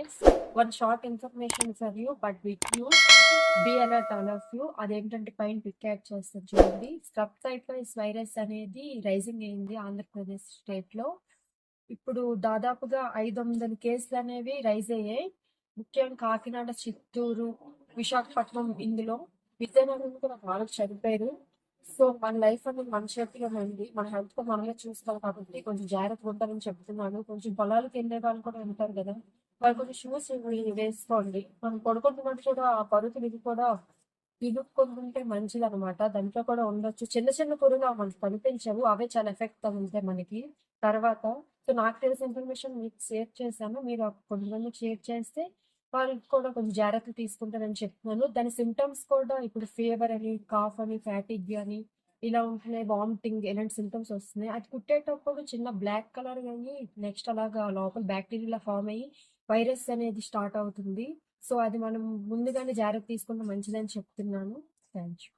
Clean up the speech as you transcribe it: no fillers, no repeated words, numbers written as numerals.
Guys, one short information for you, but with you be alert all of you. అదేంటంటే పైన pick add చేస్తారు చూడండి. స్ట్రప్ typhoid virus అనేది rising అయింది Andhra Pradesh state లో. ఇప్పుడు దాదాపుగా 500 కేసులు అనేవి రైజ్ అయ్యాయి. ముఖ్యంగా కాకినాడ, చిత్తూరు, విశాఖపట్నం, ఇందులో విజయనగరం కూడా వాళ్ళు చనిపోయారు. సో మన లైఫ్ అనేది మన చేతిలోనే ఉంది. మన హెల్త్ తో మనమే చూసుకోవాలి కాబట్టి కొంచెం జాగ్రత్తగా ఉంటారని చెప్తున్నాను. కొంచెం పొలాలకు వెళ్ళే వాళ్ళు కూడా ఉంటారు కదా, వాళ్ళు కొంచెం షూస్ వేసుకోండి. మనం పడుకుంటున్నట్టు కూడా ఆ పరుపులు ఇది కూడా ఇరుక్కుంటుంటే మంచిది అనమాట. దాంట్లో కూడా ఉండొచ్చు చిన్న చిన్న పురుగులు, అవి మనకు కనిపించవు, అవే చాలా ఎఫెక్ట్ ఉంటాయి మనకి తర్వాత. సో నాకు తెలిసిన ఇన్ఫర్మేషన్ మీకు షేర్ చేశాను. మీరు కొంతమందికి షేర్ చేస్తే వాళ్ళు కూడా కొంచెం జాగ్రత్తలు తీసుకుంటారని చెప్తున్నాను. దాని సిమ్టమ్స్ కూడా ఇప్పుడు ఫీవర్ అని, కాఫ్ అని, ఫ్యాటిగ్ అని ఇలా ఉంటున్నాయి, వామిటింగ్ ఇలాంటి సిమ్టమ్స్ వస్తున్నాయి. అది కుట్టేటప్పుడు చిన్న బ్లాక్ కలర్ అయ్యి నెక్స్ట్ అలాగా లోపల బ్యాక్టీరియా ఫామ్ అయ్యి వైరస్ అనేది స్టార్ట్ అవుతుంది. సో అది మనం ముందుగానే జాగ్రత్త తీసుకుంటే మంచిదని చెప్తున్నాను. Thank you.